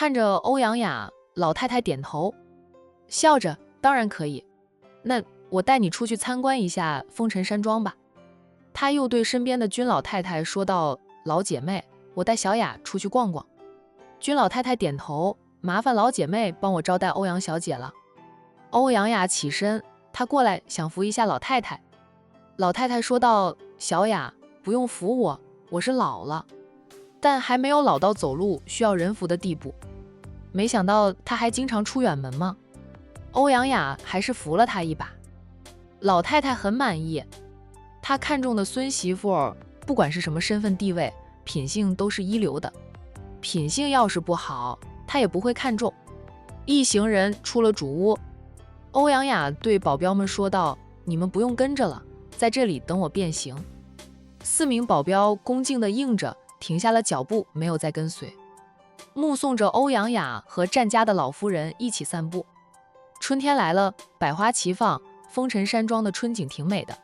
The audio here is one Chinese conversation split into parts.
看着欧阳雅，老太太点头，笑着，当然可以。那我带你出去参观一下风尘山庄吧。他又对身边的君老太太说道：老姐妹，我带小雅出去逛逛。君老太太点头，麻烦老姐妹帮我招待欧阳小姐了。欧阳雅起身，她过来想扶一下老太太。老太太说道：小雅，不用扶我，我是老了，但还没有老到走路需要人扶的地步。没想到她还经常出远门吗？欧阳雅还是扶了她一把。老太太很满意，她看中的孙媳妇不管是什么身份地位，品性都是一流的，品性要是不好，她也不会看重。一行人出了主屋，欧阳雅对保镖们说道：你们不用跟着了，在这里等我变形。4名保镖恭敬地应着，停下了脚步，没有再跟随，目送着欧阳雅和战家的老夫人一起散步。春天来了，百花齐放，风尘山庄的春景挺美的。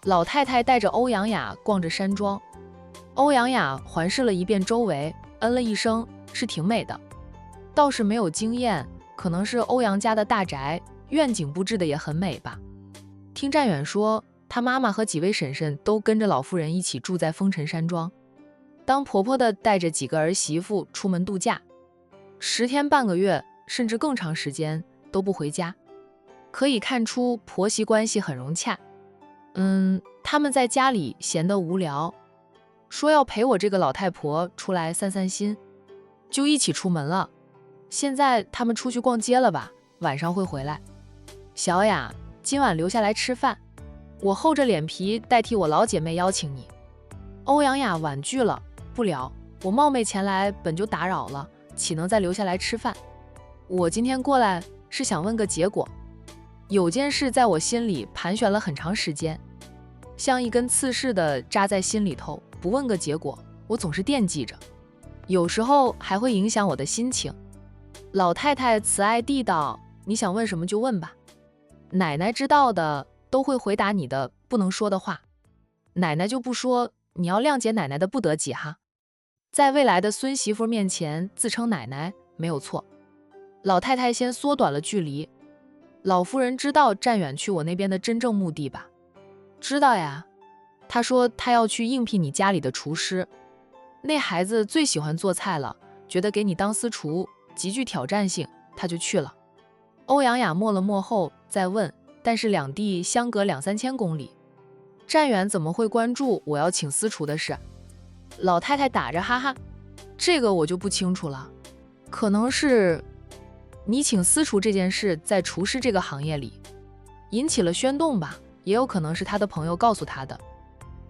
老太太带着欧阳雅逛着山庄，欧阳雅环视了一遍周围，嗯了一声，是挺美的，倒是没有惊艳，可能是欧阳家的大宅，院景布置的也很美吧。听战远说，他妈妈和几位婶婶都跟着老妇人一起住在风尘山庄，当婆婆的带着几个儿媳妇出门度假，10天半个月，甚至更长时间都不回家，可以看出婆媳关系很融洽。他们在家里闲得无聊，说要陪我这个老太婆出来散散心，就一起出门了。现在他们出去逛街了吧，晚上会回来。小雅，今晚留下来吃饭，我厚着脸皮代替我老姐妹邀请你。欧阳雅婉拒了，不聊，我冒昧前来本就打扰了，岂能再留下来吃饭？我今天过来是想问个结果，有件事在我心里盘旋了很长时间，像一根刺似的扎在心里头，不问个结果，我总是惦记着，有时候还会影响我的心情。老太太慈爱地道，你想问什么就问吧，奶奶知道的都会回答你的不能说的话，奶奶就不说，你要谅解奶奶的不得己哈。在未来的孙媳妇面前自称奶奶没有错。老太太先缩短了距离，老夫人知道战远去我那边的真正目的吧？知道呀，她说她要去应聘你家里的厨师，那孩子最喜欢做菜了，觉得给你当私厨极具挑战性，她就去了。欧阳雅默了默后再问，但是两地相隔2-3千公里，战远怎么会关注我要请私厨的事？老太太打着哈哈，这个我就不清楚了，可能是你请私厨这件事在厨师这个行业里引起了轩动吧，也有可能是他的朋友告诉他的。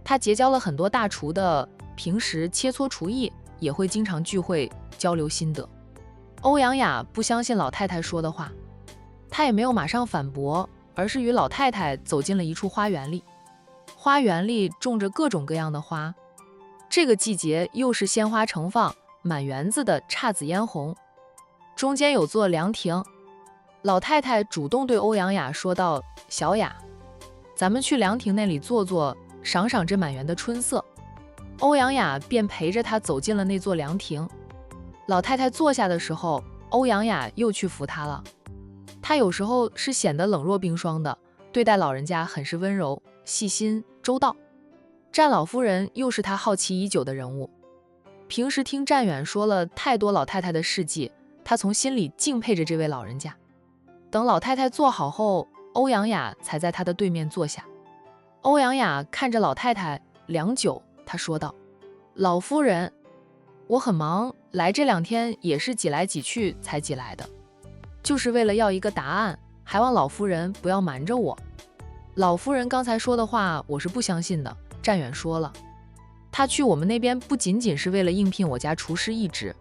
他结交了很多大厨的，平时切磋厨艺，也会经常聚会交流心得。欧阳雅不相信老太太说的话，他也没有马上反驳，而是与老太太走进了一处花园里。花园里种着各种各样的花，这个季节又是鲜花盛放，满园子的姹紫嫣红，中间有座凉亭。老太太主动对欧阳雅说道：小雅，咱们去凉亭那里坐坐，赏赏这满园的春色。欧阳雅便陪着她走进了那座凉亭。老太太坐下的时候，欧阳雅又去扶她了。她有时候是显得冷若冰霜的，对待老人家很是温柔、细心、周到。战老夫人又是她好奇已久的人物，平时听战远说了太多老太太的事迹，她从心里敬佩着这位老人家。等老太太坐好后，欧阳雅才在她的对面坐下。欧阳雅看着老太太良久，她说道：老夫人，我很忙，来这2天也是挤来挤去才挤来的，就是为了要一个答案，还望老夫人不要瞒着我。老夫人刚才说的话我是不相信的，战远说了，他去我们那边不仅仅是为了应聘我家厨师一职，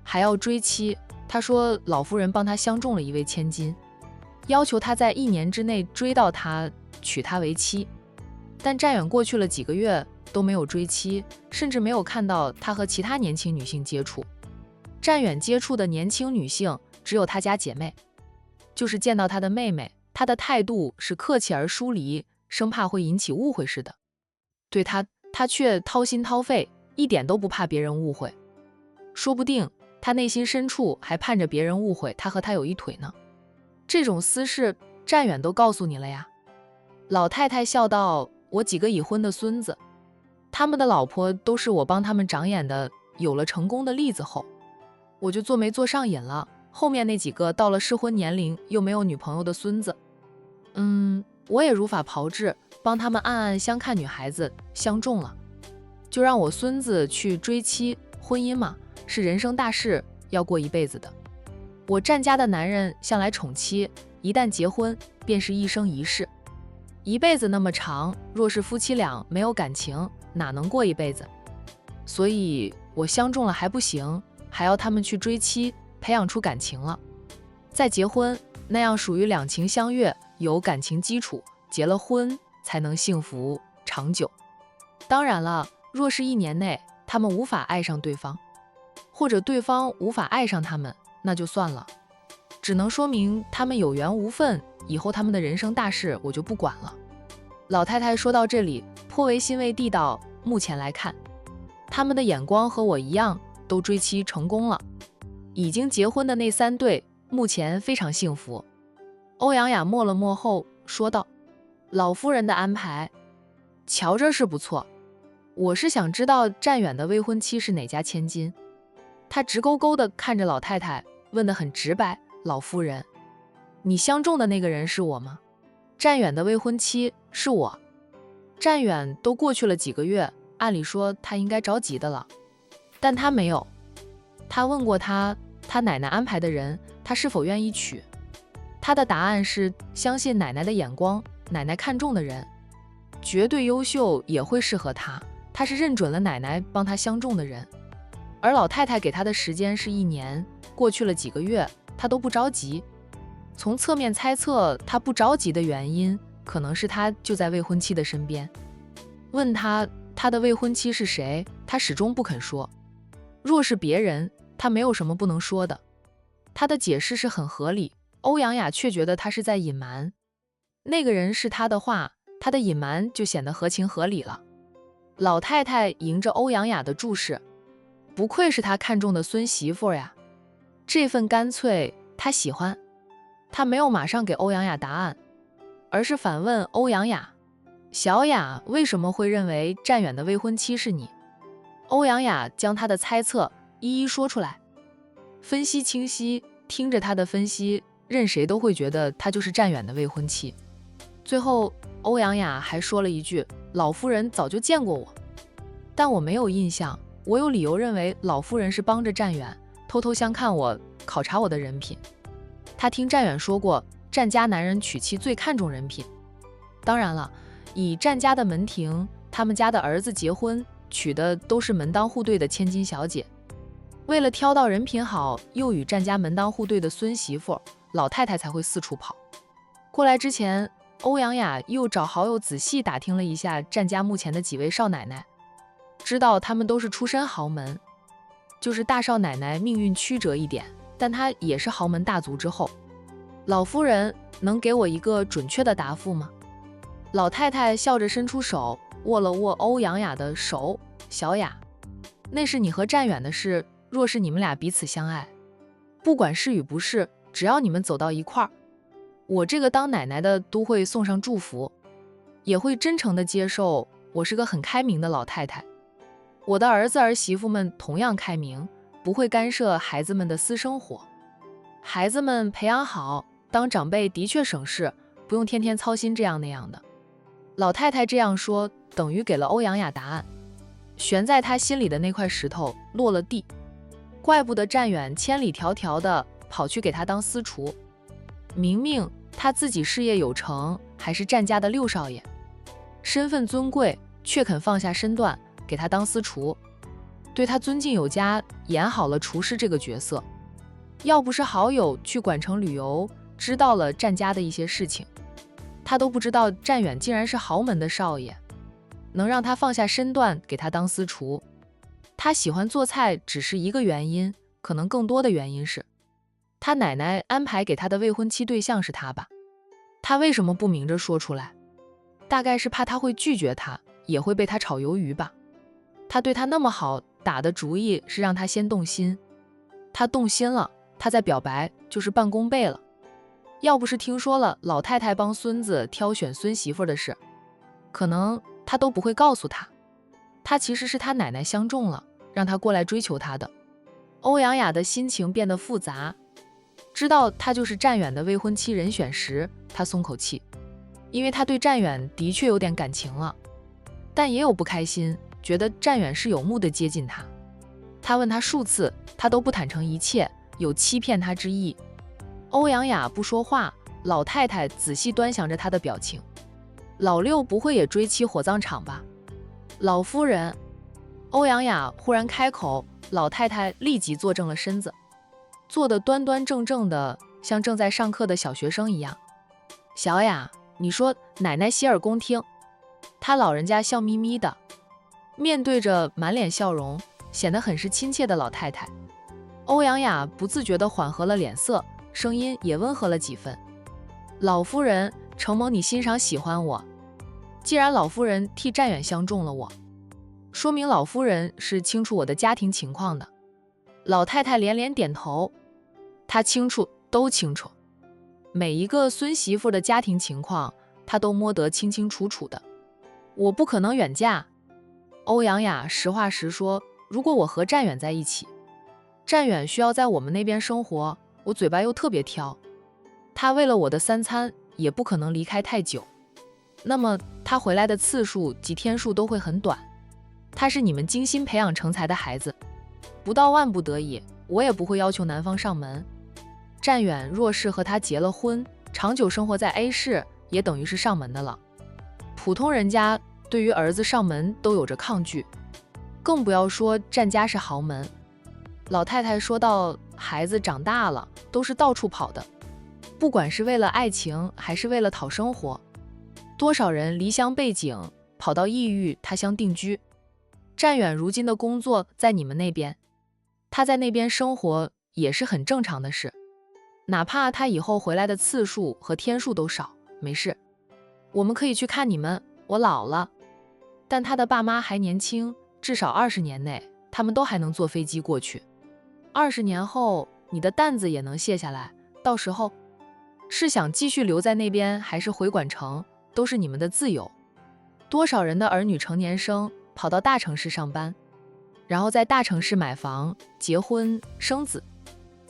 还要追妻。他说老夫人帮他相中了一位千金，要求他在1年之内追到她，娶她为妻。但战远过去了几个月都没有追妻，甚至没有看到他和其他年轻女性接触。战远接触的年轻女性只有他家姐妹，就是见到他的妹妹，他的态度是客气而疏离，生怕会引起误会似的。对他却掏心掏肺，一点都不怕别人误会。说不定他内心深处还盼着别人误会他和他有一腿呢。这种私事战远都告诉你了呀。老太太笑道，我几个已婚的孙子，他们的老婆都是我帮他们长眼的，有了成功的例子后，我就做媒做上瘾了。后面那几个到了适婚年龄又没有女朋友的孙子，我也如法炮制，帮他们暗暗相看女孩子相中了，就让我孙子去追妻。婚姻嘛，是人生大事，要过一辈子的。我战家的男人向来宠妻，一旦结婚便是一生一世，一辈子那么长，若是夫妻俩没有感情，哪能过一辈子？所以我相中了还不行，还要他们去追妻，培养出感情了，再结婚，那样属于两情相悦，有感情基础，结了婚才能幸福长久。当然了，若是1年内他们无法爱上对方，或者对方无法爱上他们，那就算了，只能说明他们有缘无分，以后他们的人生大事我就不管了。老太太说到这里颇为欣慰地道，目前来看，他们的眼光和我一样，都追妻成功了，已经结婚的那3对目前非常幸福。欧阳雅默了默后说道，老夫人的安排瞧着是不错，我是想知道战远的未婚妻是哪家千金。他直勾勾地看着老太太，问得很直白，老夫人，你相中的那个人是我吗？战远的未婚妻是我。战远都过去了几个月，按理说他应该着急的了，但他没有。他问过他奶奶安排的人，他是否愿意娶。他的答案是相信奶奶的眼光，奶奶看中的人绝对优秀，也会适合他，他是认准了奶奶帮他相中的人。而老太太给他的时间是1年，过去了几个月，他都不着急。从侧面猜测他不着急的原因，可能是他就在未婚妻的身边。问他的未婚妻是谁，他始终不肯说。若是别人，他没有什么不能说的。他的解释是很合理，欧阳雅却觉得他是在隐瞒。那个人是他的话，他的隐瞒就显得合情合理了。老太太迎着欧阳雅的注视，不愧是他看中的孙媳妇呀，这份干脆他喜欢。他没有马上给欧阳雅答案，而是反问欧阳雅，小雅为什么会认为战远的未婚妻是你？欧阳雅将他的猜测一一说出来，分析清晰，听着他的分析，任谁都会觉得他就是战远的未婚妻。最后欧阳雅还说了一句，老夫人早就见过我，但我没有印象，我有理由认为老夫人是帮着战远偷偷相看我，考察我的人品。他听战远说过，战家男人娶妻最看重人品。当然了，以战家的门庭，他们家的儿子结婚娶的都是门当户对的千金小姐。为了挑到人品好又与战家门当户对的孙媳妇，老太太才会四处跑。过来之前，欧阳雅又找好友仔细打听了一下战家目前的几位少奶奶，知道他们都是出身豪门，就是大少奶奶命运曲折一点，但她也是豪门大族之后。老夫人能给我一个准确的答复吗？老太太笑着伸出手，握了握欧阳雅的手，小雅，那是你和战远的事，若是你们俩彼此相爱，不管是与不是，只要你们走到一块儿，我这个当奶奶的都会送上祝福，也会真诚的接受。我是个很开明的老太太，我的儿子儿媳妇们同样开明，不会干涉孩子们的私生活。孩子们培养好，当长辈的确省事，不用天天操心这样那样的。老太太这样说，等于给了欧阳雅答案，悬在她心里的那块石头落了地。怪不得战远千里迢迢的跑去给他当私厨，明明他自己事业有成，还是战家的六少爷，身份尊贵，却肯放下身段给他当私厨，对他尊敬有加，演好了厨师这个角色。要不是好友去管城旅游，知道了战家的一些事情，他都不知道战远竟然是豪门的少爷，能让他放下身段给他当私厨。他喜欢做菜只是一个原因，可能更多的原因是他奶奶安排给他的未婚妻对象是他吧。他为什么不明着说出来？大概是怕他会拒绝他，也会被他炒鱿鱼吧。他对他那么好，打的主意是让他先动心。他动心了，他在表白，就是半功倍了。要不是听说了老太太帮孙子挑选孙媳妇的事，可能他都不会告诉他，他其实是他奶奶相中了，让他过来追求他的。欧阳雅的心情变得复杂，知道他就是战远的未婚妻人选时，他松口气，因为他对战远的确有点感情了，但也有不开心，觉得战远是有目的接近他。他问他数次，他都不坦诚一切，有欺骗他之意。欧阳雅不说话，老太太仔细端详着他的表情。老六不会也追妻火葬场吧？老夫人，欧阳雅忽然开口，老太太立即坐正了身子，坐得端端正正的，像正在上课的小学生一样。小雅，你说奶奶洗耳恭听。她老人家笑眯眯的，面对着满脸笑容，显得很是亲切的老太太。欧阳雅不自觉地缓和了脸色，声音也温和了几分。老夫人，承蒙你欣赏喜欢我，既然老夫人替战远相中了我，说明老夫人是清楚我的家庭情况的。老太太连连点头，她清楚，都清楚，每一个孙媳妇的家庭情况，她都摸得清清楚楚的。我不可能远嫁。欧阳雅实话实说，如果我和战远在一起，战远需要在我们那边生活，我嘴巴又特别挑，他为了我的3餐也不可能离开太久，那么他回来的次数及天数都会很短。他是你们精心培养成才的孩子，不到万不得已，我也不会要求男方上门。战远若是和他结了婚，长久生活在 A 市，也等于是上门的了。普通人家对于儿子上门都有着抗拒，更不要说战家是豪门。老太太说到，孩子长大了都是到处跑的，不管是为了爱情还是为了讨生活，多少人离乡背井跑到异域他乡定居。战远如今的工作在你们那边，他在那边生活也是很正常的事，哪怕他以后回来的次数和天数都少，没事，我们可以去看你们。我老了，但他的爸妈还年轻，至少20年内他们都还能坐飞机过去。20年后你的担子也能卸下来，到时候是想继续留在那边还是回管城，都是你们的自由。多少人的儿女成年生跑到大城市上班，然后在大城市买房、结婚、生子，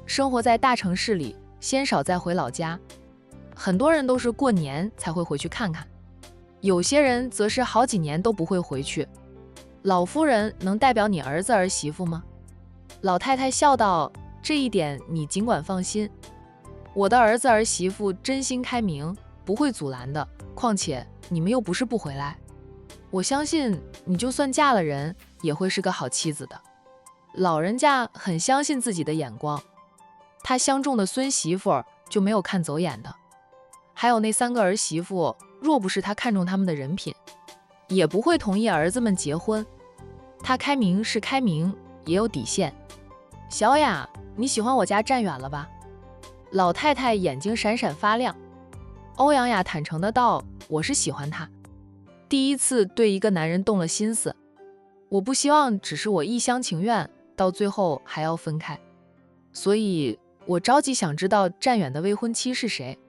生活在大城市里，鲜少再回老家。很多人都是过年才会回去看看，有些人则是好几年都不会回去。老夫人能代表你儿子儿媳妇吗？老太太笑道，这一点你尽管放心，我的儿子儿媳妇真心开明，不会阻拦的，况且你们又不是不回来，我相信你就算嫁了人，也会是个好妻子的。老人家很相信自己的眼光，他相中的孙媳妇就没有看走眼的，还有那3个儿媳妇，若不是他看中他们的人品，也不会同意儿子们结婚。他开明是开明，也有底线。小雅，你喜欢我家战远了吧？老太太眼睛闪闪发亮。欧阳雅坦诚的道，我是喜欢他，第一次对一个男人动了心思，我不希望只是我一厢情愿，到最后还要分开，所以我着急想知道战远的未婚妻是谁，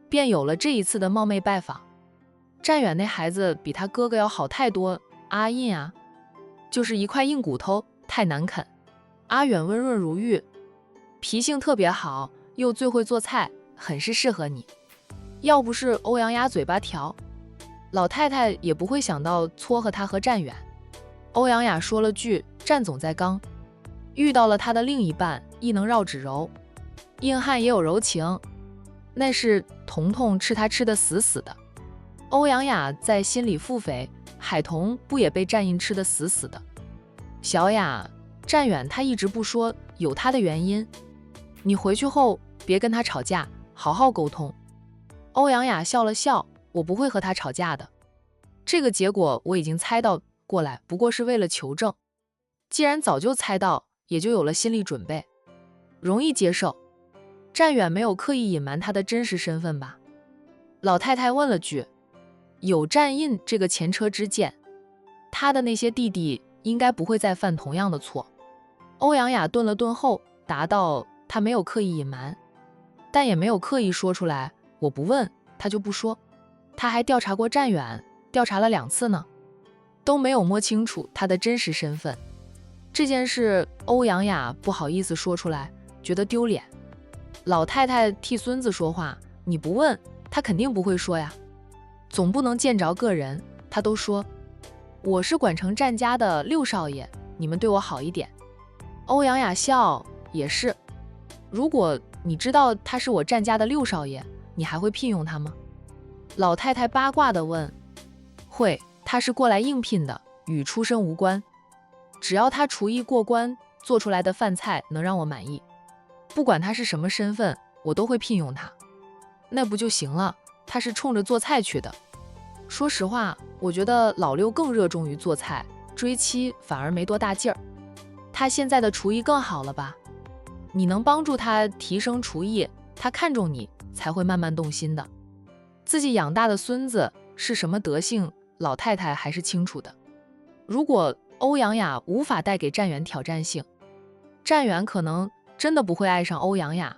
便有了这一次的冒昧拜访。战远那孩子比他哥哥要好太多，阿印啊，就是一块硬骨头，太难啃。阿远温润如玉，脾性特别好，又最会做菜，很是适合你。要不是欧阳雅嘴巴挑，老太太也不会想到撮合他和战远。欧阳雅说了句战总在刚，遇到了他的另一半，亦能绕指柔，硬汉也有柔情，那是彤彤吃他吃得死死的。欧阳雅在心里腹诽，海彤不也被战印吃得死死的？小雅，战远他一直不说，有他的原因，你回去后别跟他吵架，好好沟通。欧阳雅笑了笑，我不会和他吵架的，这个结果我已经猜到过来，不过是为了求证，既然早就猜到，也就有了心理准备，容易接受。战远没有刻意隐瞒他的真实身份吧？老太太问了句。有战印这个前车之鉴，他的那些弟弟应该不会再犯同样的错。欧阳雅顿了顿后，答道他没有刻意隐瞒，但也没有刻意说出来，我不问他就不说。他还调查过战远，调查了2次呢，都没有摸清楚他的真实身份。这件事欧阳雅不好意思说出来，觉得丢脸。老太太替孙子说话，你不问他肯定不会说呀，总不能见着个人他都说我是管城战家的6少爷，你们对我好一点。欧阳雅笑，也是，如果你知道他是我战家的6少爷，你还会聘用他吗？老太太八卦地问，会，他是过来应聘的，与出身无关，只要他厨艺过关，做出来的饭菜能让我满意，不管他是什么身份，我都会聘用他。那不就行了，他是冲着做菜去的。说实话，我觉得老六更热衷于做菜，追妻反而没多大劲儿。他现在的厨艺更好了吧？你能帮助他提升厨艺，他看中你才会慢慢动心的。自己养大的孙子是什么德性，老太太还是清楚的。如果欧阳雅无法带给战远挑战性，战远可能真的不会爱上欧阳雅，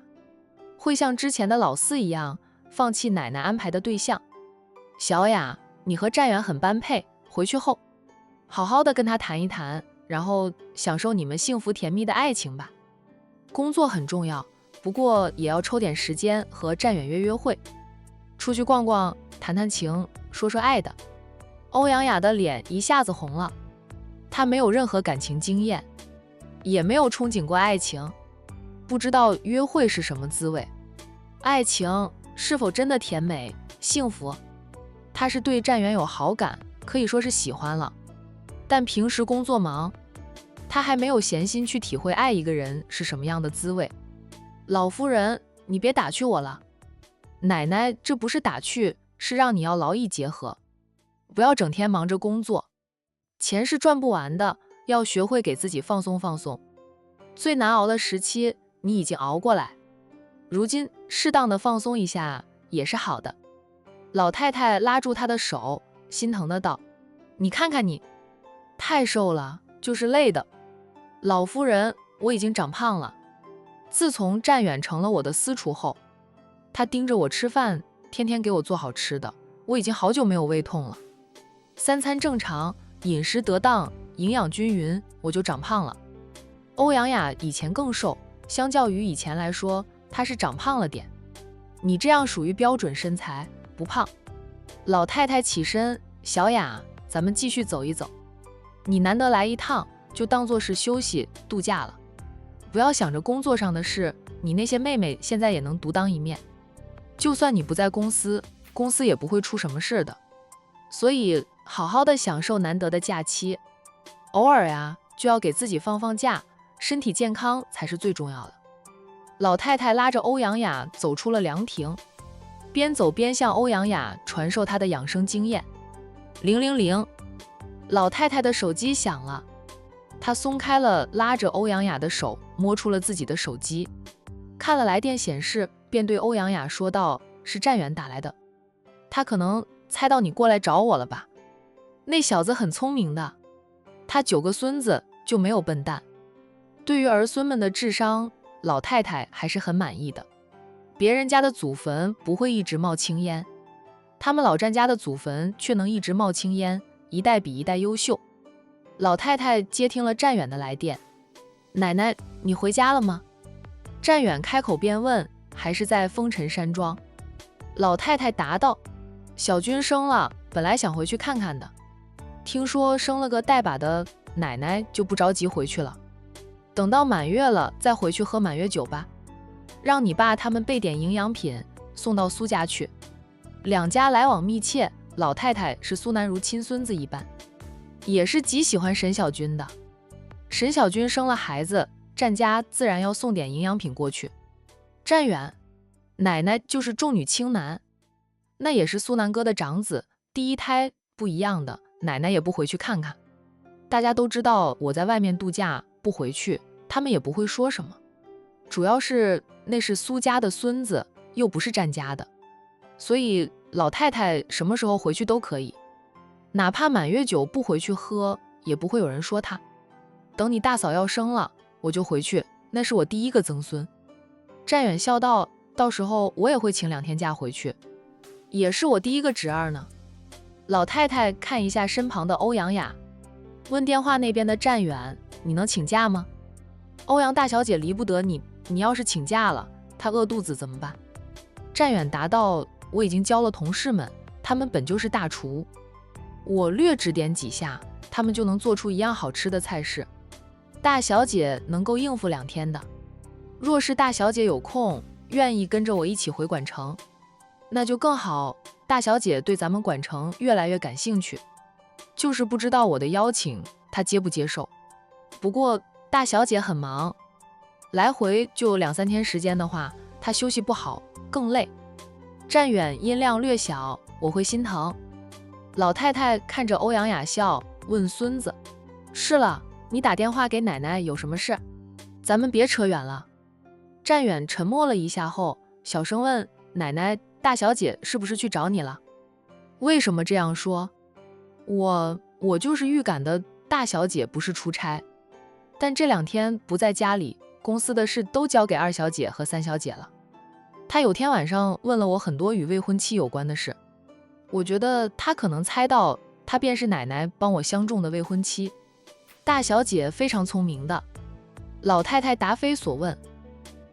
会像之前的老四一样放弃奶奶安排的对象。小雅，你和战远很般配，回去后好好的跟他谈一谈，然后享受你们幸福甜蜜的爱情吧。工作很重要，不过也要抽点时间和战远约约会，出去逛逛，谈谈情，说说爱的。欧阳雅的脸一下子红了，她没有任何感情经验，也没有憧憬过爱情，不知道约会是什么滋味，爱情是否真的甜美幸福。她是对战远有好感，可以说是喜欢了，但平时工作忙，她还没有闲心去体会爱一个人是什么样的滋味。老夫人，你别打趣我了。奶奶，这不是打趣，是让你要劳逸结合，不要整天忙着工作，钱是赚不完的，要学会给自己放松放松。最难熬的时期你已经熬过来，如今适当的放松一下也是好的。老太太拉住她的手，心疼的道，你看看你，太瘦了，就是累的。老夫人，我已经长胖了，自从战远成了我的私厨后，他盯着我吃饭，天天给我做好吃的，我已经好久没有胃痛了。3餐正常，饮食得当，营养均匀，我就长胖了。欧阳雅以前更瘦，相较于以前来说，她是长胖了点。你这样属于标准身材，不胖。老太太起身，小雅，咱们继续走一走。你难得来一趟，就当作是休息度假了，不要想着工作上的事，你那些妹妹现在也能独当一面。就算你不在公司，公司也不会出什么事的。所以好好的享受难得的假期，偶尔呀就要给自己放放假，身体健康才是最重要的。老太太拉着欧阳雅走出了凉亭，边走边向欧阳雅传授她的养生经验。000，老太太的手机响了，她松开了拉着欧阳雅的手，摸出了自己的手机，看了来电显示，便对欧阳雅说道，是战远打来的，他可能猜到你过来找我了吧。那小子很聪明的，他9个孙子就没有笨蛋。对于儿孙们的智商，老太太还是很满意的。别人家的祖坟不会一直冒青烟，他们老战家的祖坟却能一直冒青烟，一代比一代优秀。老太太接听了战远的来电，奶奶，你回家了吗？战远开口便问，还是在风尘山庄？老太太答道，小军生了，本来想回去看看的，听说生了个带把的，奶奶就不着急回去了，等到满月了再回去喝满月酒吧。让你爸他们备点营养品送到苏家去，两家来往密切，老太太是苏南如亲孙子一般，也是极喜欢沈小军的。沈小军生了孩子，战家自然要送点营养品过去。战远，奶奶就是重女轻男，那也是苏南哥的长子，第一胎不一样的，奶奶也不回去看看。大家都知道我在外面度假不回去，他们也不会说什么。主要是那是苏家的孙子，又不是战家的，所以老太太什么时候回去都可以，哪怕满月酒不回去喝，也不会有人说她。等你大嫂要生了，我就回去，那是我第一个曾孙。战远笑道，到时候我也会请2天假回去，也是我第一个侄儿呢。老太太看一下身旁的欧阳雅，问电话那边的战远，你能请假吗？欧阳大小姐离不得你，你要是请假了，她饿肚子怎么办？战远答道，我已经教了同事们，他们本就是大厨，我略指点几下，他们就能做出一样好吃的菜式。大小姐能够应付2天的。若是大小姐有空，愿意跟着我一起回管城，那就更好。大小姐对咱们管城越来越感兴趣，就是不知道我的邀请她接不接受。不过大小姐很忙，来回就2-3天时间的话，她休息不好，更累。战远音量略小，我会心疼。老太太看着欧阳雅笑，问孙子，是了，你打电话给奶奶有什么事？咱们别扯远了。战远沉默了一下后，小声问，奶奶，大小姐是不是去找你了？为什么这样说？我就是预感的大小姐不是出差，但这2天不在家里，公司的事都交给2小姐和3小姐了。她有天晚上问了我很多与未婚妻有关的事，我觉得她可能猜到她便是奶奶帮我相中的未婚妻。大小姐非常聪明的。老太太答非所问，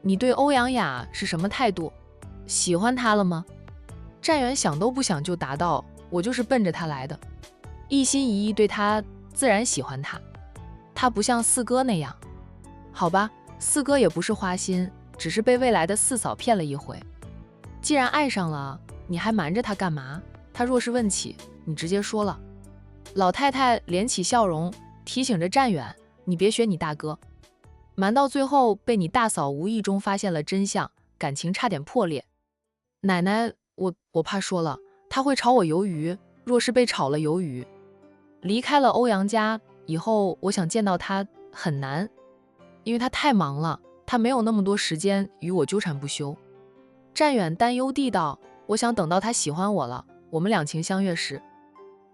你对欧阳雅是什么态度？喜欢她了吗？战远想都不想就答道，我就是奔着她来的，一心一意对她，自然喜欢她。她不像四哥那样。好吧，四哥也不是花心，只是被未来的四嫂骗了一回。既然爱上了，你还瞒着他干嘛？他若是问起，你直接说了。老太太敛起笑容，提醒着战远，你别学你大哥，瞒到最后被你大嫂无意中发现了真相，感情差点破裂。奶奶，我怕说了，他会炒我鱿鱼，若是被炒了鱿鱼，离开了欧阳家以后，我想见到他很难，因为他太忙了，他没有那么多时间与我纠缠不休。战远担忧地道，我想等到他喜欢我了，我们两情相悦时，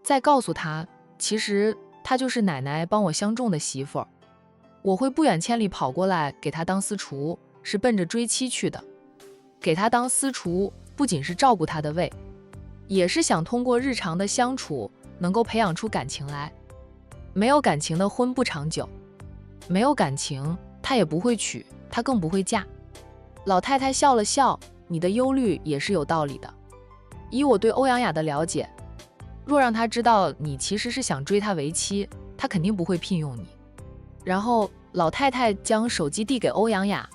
再告诉他，其实他就是奶奶帮我相中的媳妇儿，我会不远千里跑过来给他当私厨，是奔着追妻去的。给他当私厨不仅是照顾他的胃，也是想通过日常的相处能够培养出感情来。没有感情的婚不长久，没有感情他也不会娶，他更不会嫁。老太太笑了笑，你的忧虑也是有道理的。以我对欧阳雅的了解，若让他知道你其实是想追她为妻，他肯定不会聘用你。然后老太太将手机递给欧阳雅，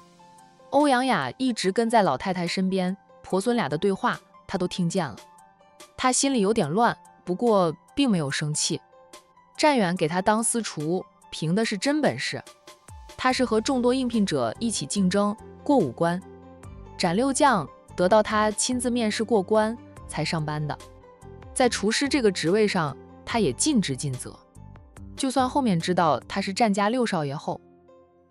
欧阳雅一直跟在老太太身边，婆孙俩的对话她都听见了。她心里有点乱，不过并没有生气。战远给她当私厨，凭的是真本事。他是和众多应聘者一起竞争，过5关，斩六将，得到他亲自面试过关才上班的。在厨师这个职位上，他也尽职尽责。就算后面知道他是战家6少爷后，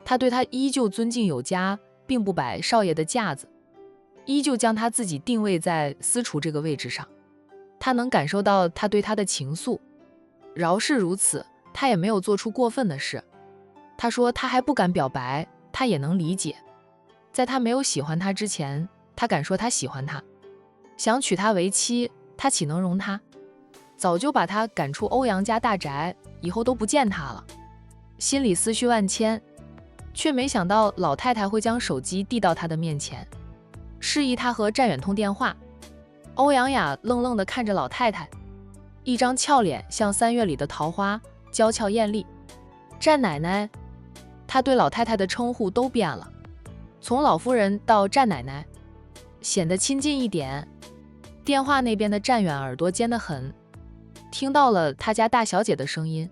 他对他依旧尊敬有加，并不摆少爷的架子，依旧将他自己定位在私厨这个位置上。他能感受到他对他的情愫，饶是如此，他也没有做出过分的事。他说他还不敢表白，他也能理解。在他没有喜欢他之前，他敢说他喜欢他，想娶她为妻，他岂能容他？早就把他赶出欧阳家大宅，以后都不见他了。心里思绪万千，却没想到老太太会将手机递到他的面前，示意他和战远通电话。欧阳雅愣愣地看着老太太，一张俏脸像3月里的桃花，娇俏艳丽。战奶奶，他对老太太的称呼都变了，从老夫人到战奶奶，显得亲近一点。电话那边的战远耳朵尖得很，听到了他家大小姐的声音，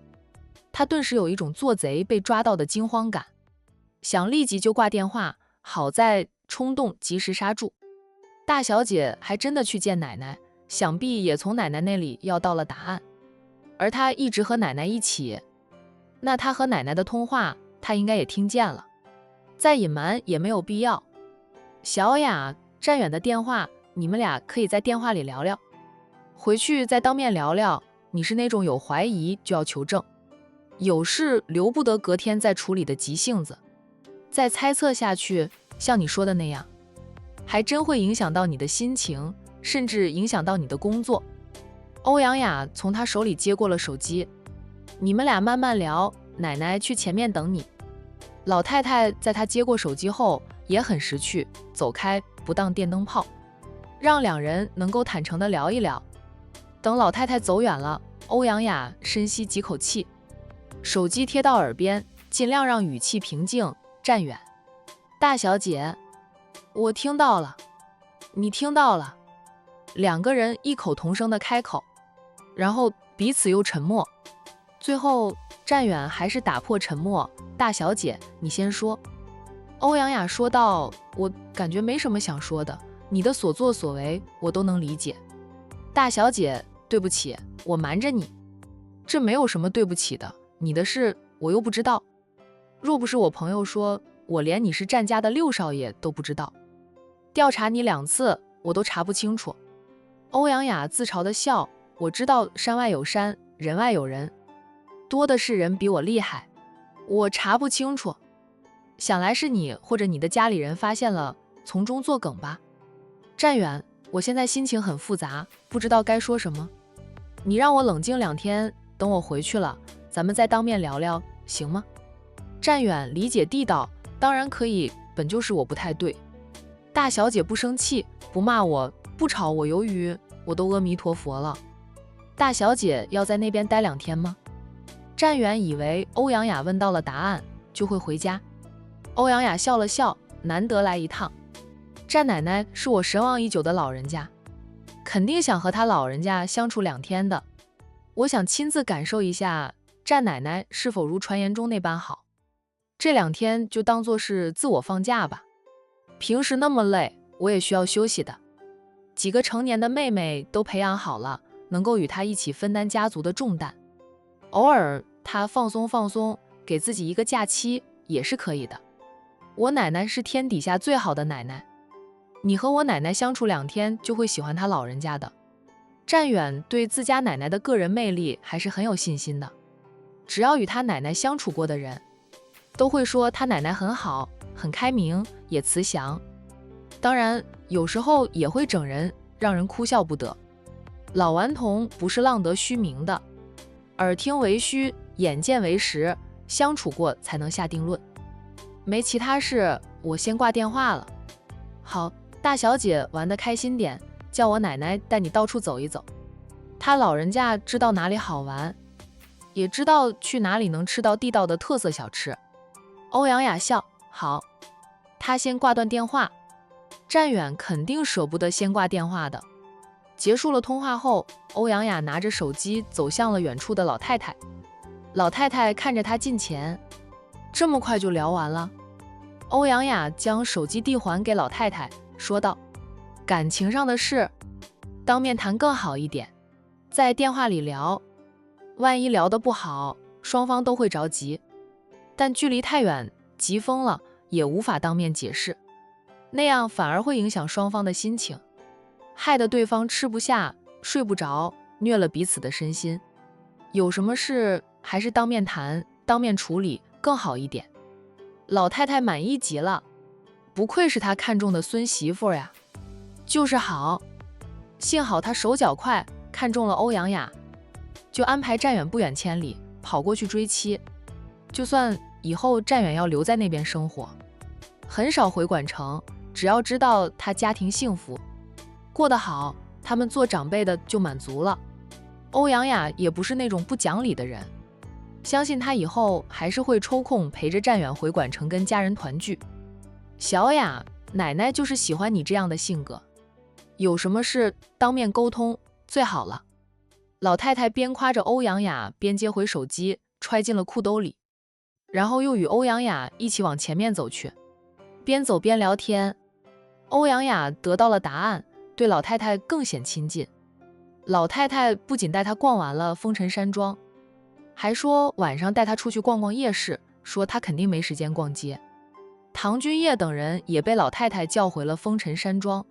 他顿时有一种做贼被抓到的惊慌感，想立即就挂电话，好在冲动及时刹住。大小姐还真的去见奶奶，想必也从奶奶那里要到了答案，而他一直和奶奶一起，那他和奶奶的通话他应该也听见了，再隐瞒也没有必要。小雅，战远的电话，你们俩可以在电话里聊聊，回去再当面聊聊。你是那种有怀疑就要求证，有事留不得隔天再处理的急性子。再猜测下去，像你说的那样，还真会影响到你的心情，甚至影响到你的工作。欧阳雅从他手里接过了手机，你们俩慢慢聊，奶奶去前面等你。老太太在他接过手机后也很识趣，走开不当电灯泡，让两人能够坦诚地聊一聊。等老太太走远了，欧阳雅深吸几口气，手机贴到耳边，尽量让语气平静。站远，大小姐，我听到了，你听到了。两个人异口同声地开口，然后彼此又沉默。最后站远还是打破沉默，大小姐，你先说。欧阳雅说道，我感觉没什么想说的，你的所作所为我都能理解。大小姐，对不起，我瞒着你。这没有什么对不起的，你的事我又不知道。若不是我朋友说，我连你是战家的六少爷都不知道。调查你2次，我都查不清楚。欧阳雅自嘲地笑，我知道山外有山，人外有人，多的是人比我厉害，我查不清楚。想来是你或者你的家里人发现了，从中作梗吧。站远，我现在心情很复杂，不知道该说什么。你让我冷静2天，等我回去了，咱们再当面聊聊，行吗？站远理解地道，当然可以，本就是我不太对。大小姐不生气，不骂我，不吵我鱿鱼，我都阿弥陀佛了。大小姐要在那边待2天吗？站远以为欧阳雅问到了答案，就会回家。欧阳雅笑了笑，难得来一趟。站奶奶是我神往已久的老人家，肯定想和她老人家相处2天的。我想亲自感受一下站奶奶是否如传言中那般好。这2天就当作是自我放假吧，平时那么累，我也需要休息的。几个成年的妹妹都培养好了，能够与她一起分担家族的重担。偶尔她放松放松，给自己一个假期也是可以的。我奶奶是天底下最好的奶奶，你和我奶奶相处2天就会喜欢她老人家的。站远对自家奶奶的个人魅力还是很有信心的，只要与他奶奶相处过的人都会说他奶奶很好，很开明，也慈祥。当然有时候也会整人，让人哭笑不得。老顽童不是浪得虚名的，耳听为虚，眼见为实，相处过才能下定论。没其他事，我先挂电话了。好，大小姐玩得开心点，叫我奶奶带你到处走一走。她老人家知道哪里好玩，也知道去哪里能吃到地道的特色小吃。欧阳雅笑，好。她先挂断电话，站远肯定舍不得先挂电话的。结束了通话后，欧阳雅拿着手机走向了远处的老太太。老太太看着她近前，这么快就聊完了？欧阳雅将手机递还给老太太，说道，感情上的事，当面谈更好一点，在电话里聊，万一聊得不好，双方都会着急。但距离太远，急疯了，也无法当面解释，那样反而会影响双方的心情，害得对方吃不下、睡不着，虐了彼此的身心。有什么事还是当面谈、当面处理更好一点。老太太满意极了，不愧是她看中的孙媳妇呀，就是好。幸好她手脚快，看中了欧阳雅，就安排站远不远千里跑过去追妻。就算以后站远要留在那边生活，很少回管城，只要知道他家庭幸福，过得好，他们做长辈的就满足了。欧阳雅也不是那种不讲理的人，相信他以后还是会抽空陪着站远回管城跟家人团聚。小雅，奶奶就是喜欢你这样的性格，有什么事当面沟通最好了。老太太边夸着欧阳雅，边接回手机，揣进了裤兜里，然后又与欧阳雅一起往前面走去，边走边聊天。欧阳雅得到了答案，对老太太更显亲近。老太太不仅带她逛完了风尘山庄，还说晚上带她出去逛逛夜市，说她肯定没时间逛街。唐君业等人也被老太太叫回了风尘山庄，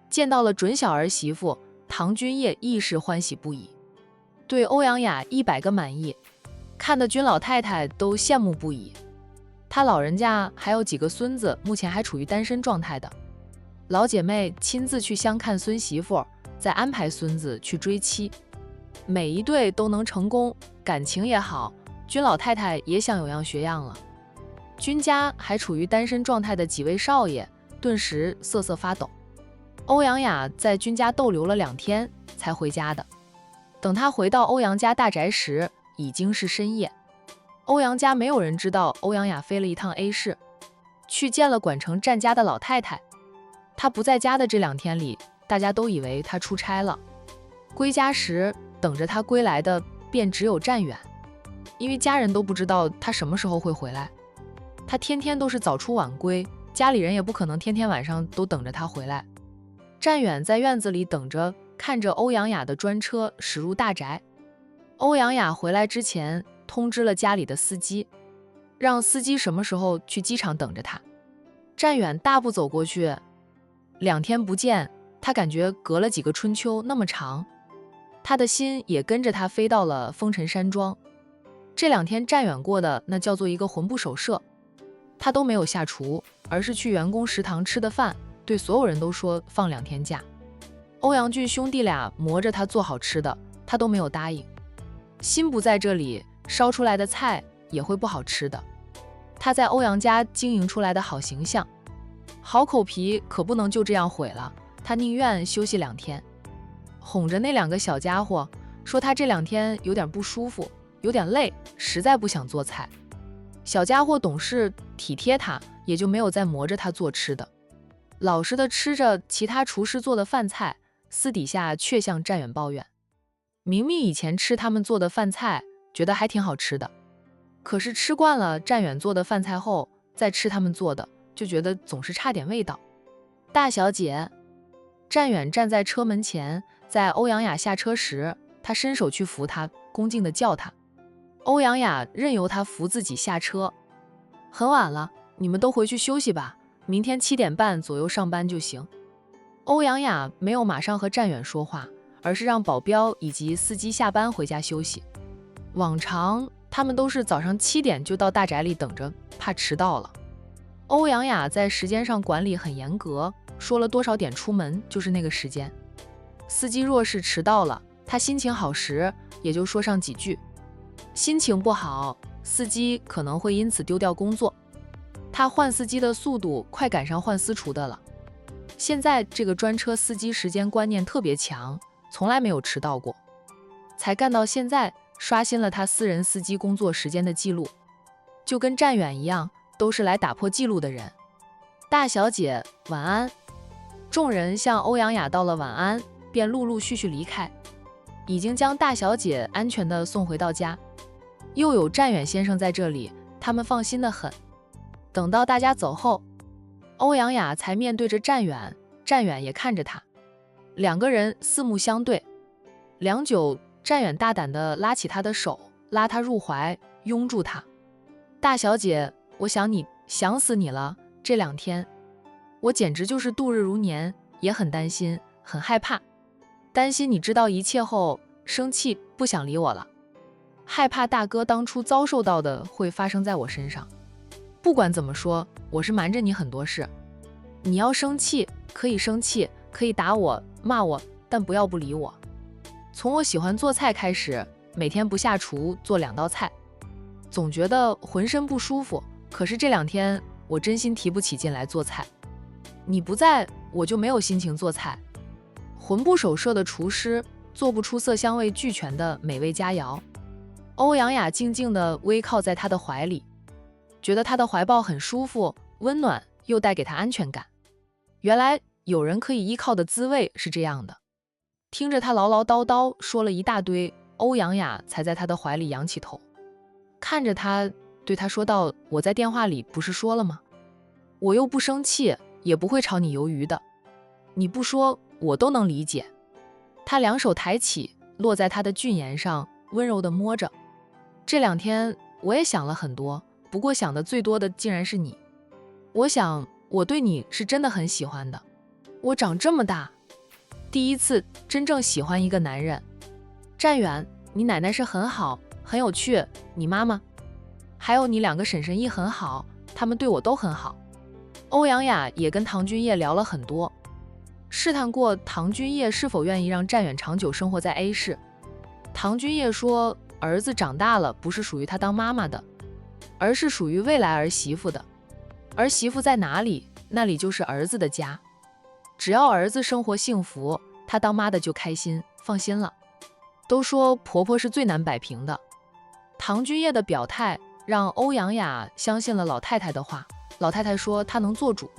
见到了准小儿媳妇，唐君业亦是欢喜不已，对欧阳雅100个满意，看得君老太太都羡慕不已。他老人家还有几个孙子，目前还处于单身状态的。老姐妹亲自去相看孙媳妇，再安排孙子去追妻，每一对都能成功，感情也好，君老太太也想有样学样了。君家还处于单身状态的几位少爷顿时瑟瑟发抖。欧阳雅在君家逗留了2天才回家的，等她回到欧阳家大宅时已经是深夜。欧阳家没有人知道欧阳雅飞了一趟 A 市，去见了管城战家的老太太。她不在家的这2天里，大家都以为她出差了。归家时等着她归来的便只有战远，因为家人都不知道她什么时候会回来。她天天都是早出晚归，家里人也不可能天天晚上都等着她回来。战远在院子里等着，看着欧阳雅的专车驶入大宅。欧阳雅回来之前通知了家里的司机，让司机什么时候去机场等着他。战远大步走过去，2天不见，他感觉隔了几个春秋那么长，他的心也跟着他飞到了风尘山庄。这2天战远过的那叫做一个魂不守舍，他都没有下厨，而是去员工食堂吃的饭，对所有人都说放2天假。欧阳俊兄弟俩磨着他做好吃的，他都没有答应。心不在这里，烧出来的菜也会不好吃的。他在欧阳家经营出来的好形象、好口皮可不能就这样毁了，他宁愿休息2天。哄着那2个小家伙，说他这2天有点不舒服，有点累，实在不想做菜。小家伙懂事体贴他，也就没有再磨着他做吃的，老实的吃着其他厨师做的饭菜，私底下却向战远抱怨。明明以前吃他们做的饭菜觉得还挺好吃的，可是吃惯了战远做的饭菜后，再吃他们做的就觉得总是差点味道。大小姐，战远站在车门前，在欧阳雅下车时，他伸手去扶她，恭敬地叫她。欧阳雅任由他扶自己下车。很晚了，你们都回去休息吧，明天7点半左右上班就行。欧阳雅没有马上和战远说话，而是让保镖以及司机下班回家休息。往常他们都是早上7点就到大宅里等着，怕迟到了。欧阳雅在时间上管理很严格，说了多少点出门就是那个时间。司机若是迟到了，他心情好时也就说上几句，心情不好，司机可能会因此丢掉工作。他换司机的速度快赶上换私厨的了。现在这个专车司机时间观念特别强，从来没有迟到过，才干到现在，刷新了他私人司机工作时间的记录。就跟战远一样，都是来打破记录的人。大小姐，晚安。众人向欧阳雅道了晚安，便陆陆续续离开，已经将大小姐安全地送回到家。又有战远先生在这里，他们放心得很。等到大家走后，欧阳雅才面对着战远，战远也看着他，2个人四目相对。良久，战远大胆地拉起他的手，拉他入怀，拥住他。大小姐，我想你，想死你了，这2天我简直就是度日如年，也很担心，很害怕，担心你知道一切后生气，不想理我了，害怕大哥当初遭受到的会发生在我身上。不管怎么说，我是瞒着你很多事。你要生气可以生气，可以打我骂我，但不要不理我。从我喜欢做菜开始，每天不下厨做2道菜，总觉得浑身不舒服，可是这2天我真心提不起劲来做菜。你不在，我就没有心情做菜。魂不守舍的厨师做不出色香味俱全的美味佳肴。欧阳雅静静地偎靠在他的怀里，觉得他的怀抱很舒服，温暖，又带给他安全感。原来有人可以依靠的滋味是这样的。听着他唠唠叨叨说了一大堆，欧阳雅才在他的怀里仰起头，看着他，对他说道：我在电话里不是说了吗？我又不生气，也不会炒你鱿鱼的，你不说我都能理解。他2手抬起，落在他的俊颜上，温柔地摸着。这2天我也想了很多，不过想的最多的竟然是你。我想我对你是真的很喜欢的，我长这么大第一次真正喜欢一个男人。战远，你奶奶是很好，很有趣，你妈妈还有你2个婶婶也很好，他们对我都很好。欧阳雅也跟唐君业聊了很多，试探过唐君业是否愿意让战远长久生活在 A 市。唐君业说，儿子长大了不是属于他当妈妈的，而是属于未来儿媳妇的。儿媳妇在哪里，那里就是儿子的家。只要儿子生活幸福，他当妈的就开心，放心了。都说婆婆是最难摆平的。唐君业的表态让欧阳雅相信了老太太的话，老太太说她能做主，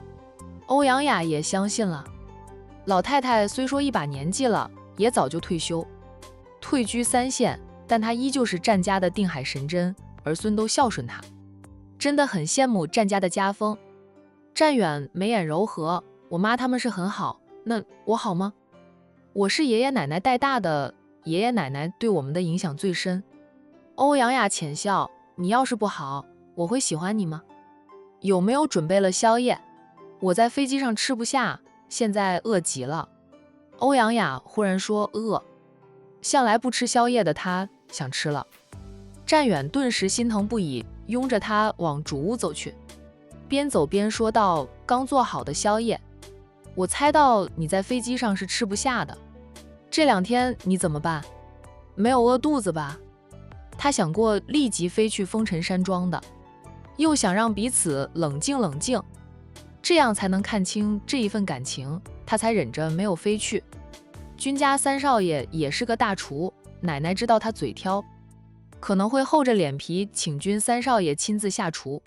欧阳雅也相信了。老太太虽说一把年纪了，也早就退休，退居3线，但她依旧是战家的定海神针，儿孙都孝顺她，真的很羡慕战家的家风。战远眉眼柔和，我妈他们是很好，那我好吗？我是爷爷奶奶带大的，爷爷奶奶对我们的影响最深。欧阳雅浅笑，你要是不好，我会喜欢你吗？有没有准备了宵夜？我在飞机上吃不下，现在饿极了。欧阳雅忽然说饿，向来不吃宵夜的她想吃了。战远顿时心疼不已，拥着她往主屋走去，边走边说道，刚做好的宵夜，我猜到你在飞机上是吃不下的，这2天你怎么办？没有饿肚子吧？他想过立即飞去风尘山庄的，又想让彼此冷静冷静，这样才能看清这一份感情，他才忍着没有飞去。君家3少爷也是个大厨，奶奶知道他嘴挑，可能会厚着脸皮请君3少爷亲自下厨。